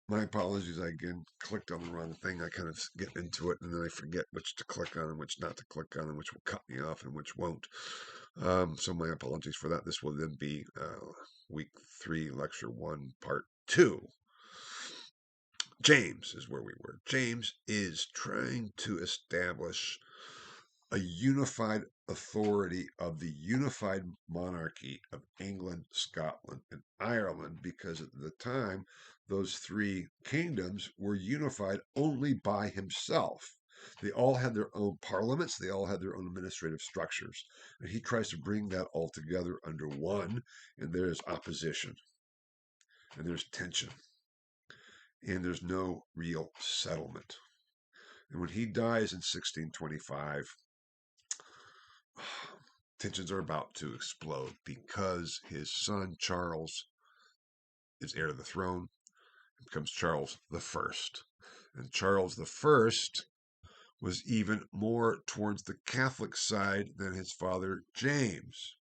My apologies. I again clicked on the wrong thing. I kind of get into it and then I forget which to click on and which not to click on and which will cut me off and which won't. So my apologies for that. This will then be week 3, lecture 1, part 2. James is where we were. James is trying to establish a unified authority of the unified monarchy of England, Scotland, and Ireland, because at the time, those three kingdoms were unified only by himself. They all had their own parliaments, they all had their own administrative structures. And he tries to bring that all together under one, and there's opposition, and there's tension, and there's no real settlement. And when he dies in 1625, tensions are about to explode because his son Charles is heir to the throne and becomes Charles the First. And Charles the First was even more towards the Catholic side than his father James,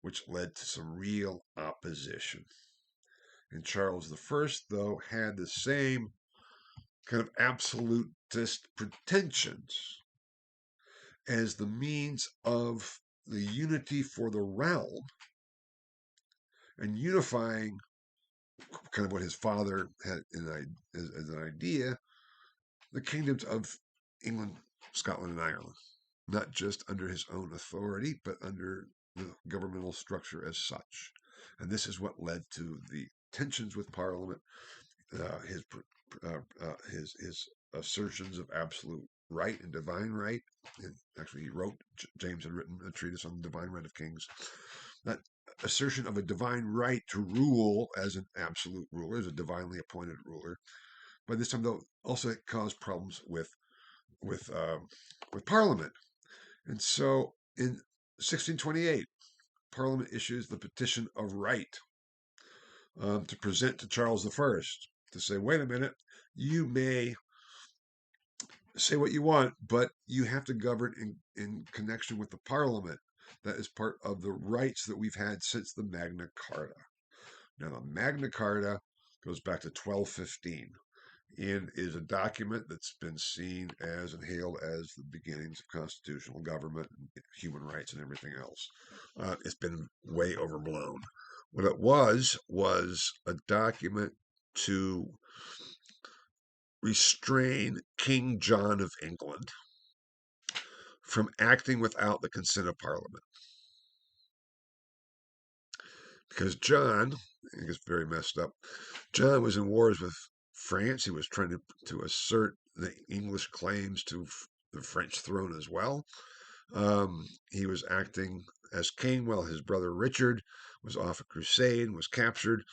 which led to some real opposition. And Charles the First, though, had the same kind of absolutist pretensions as the means of the unity for the realm and unifying kind of what his father had as an idea, the kingdoms of England, Scotland, and Ireland, not just under his own authority, but under the governmental structure as such. And this is what led to the tensions with Parliament, uh, his his assertions of absolute right and divine right. And actually, he wrote, James had written a treatise on the divine right of kings. That assertion of a divine right to rule as an absolute ruler, as a divinely appointed ruler. By this time, though, also it caused problems with uh, with Parliament, and so in 1628, Parliament issues the Petition of Right to present to Charles the First to say, wait a minute, you may say what you want, but you have to govern in connection with the Parliament. That is part of the rights that we've had since the Magna Carta. Now, the Magna Carta goes back to 1215 and is a document that's been seen as and hailed as the beginnings of constitutional government, and human rights, and everything else. It's been way overblown. What it was a document to restrain King John of England from acting without the consent of Parliament. Because John, it gets very messed up, John was in wars with France. He was trying to assert the English claims to the French throne as well. He was acting as king while his brother Richard was off a crusade and was captured.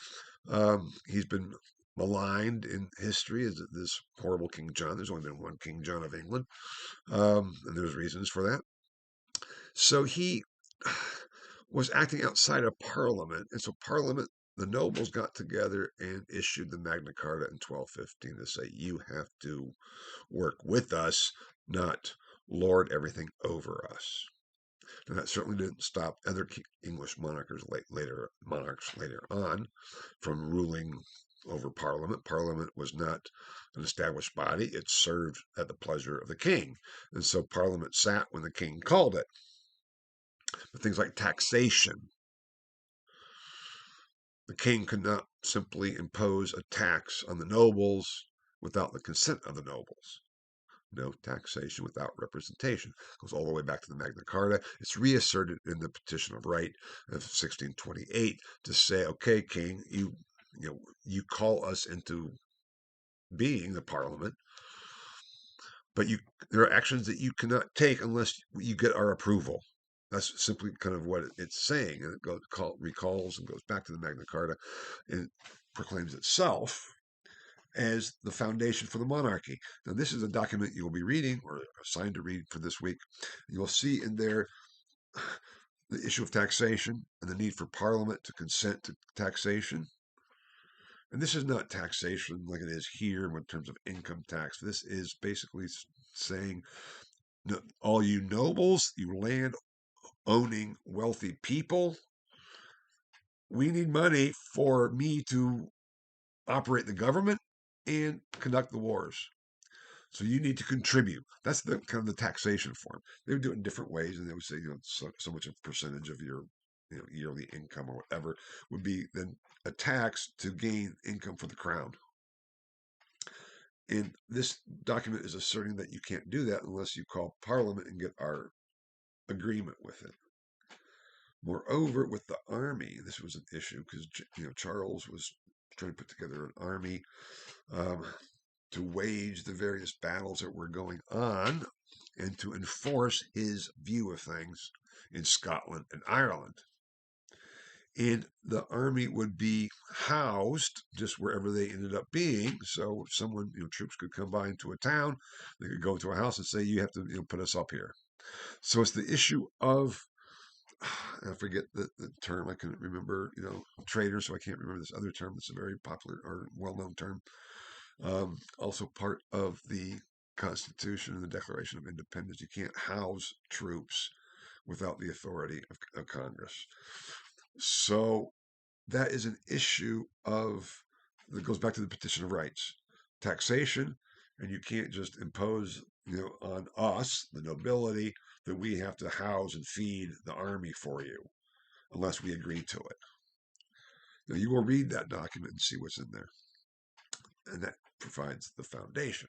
He's been maligned in history as this horrible King John. There's only been one King John of England, and there's reasons for that. So he was acting outside of Parliament, and so Parliament, the nobles got together and issued the Magna Carta in 1215 to say you have to work with us, not lord everything over us. And that certainly didn't stop other English monarchs later on from ruling over Parliament. Parliament was not an established body; it served at the pleasure of the king, and so Parliament sat when the king called it. But things like taxation, the king could not simply impose a tax on the nobles without the consent of the nobles. No taxation without representation. It goes all the way back to the Magna Carta. It's reasserted in the Petition of Right of 1628 to say, okay, king, you call us into being the parliament, but there are actions that you cannot take unless you get our approval. That's simply kind of what it's saying, and recalls and goes back to the Magna Carta and proclaims itself as the foundation for the monarchy. Now, this is a document you will be reading or assigned to read for this week. You will see in there the issue of taxation and the need for Parliament to consent to taxation. And this is not taxation like it is here in terms of income tax. This is basically saying, all you nobles, you land owning wealthy people, we need money for me to operate the government and conduct the wars. So you need to contribute. That's the kind of the taxation form. They would do it in different ways, and they would say, so much a percentage of your, yearly income or whatever would be then a tax to gain income for the crown. And this document is asserting that you can't do that unless you call Parliament and get our agreement with it. Moreover, with the army, this was an issue because Charles was trying to put together an army to wage the various battles that were going on and to enforce his view of things in Scotland and Ireland. And the army would be housed just wherever they ended up being. So if someone, troops could come by into a town, they could go to a house and say, you have to, put us up here. So it's the issue of, I forget the term. I couldn't remember, trader. So I can't remember this other term. That's a very popular or well-known term. Also part of the Constitution and the Declaration of Independence. You can't house troops without the authority of Congress. So that is an issue that goes back to the Petition of Rights, taxation, and you can't just impose, on us, the nobility, that we have to house and feed the army for you unless we agree to it. Now you will read that document and see what's in there, and that provides the foundation.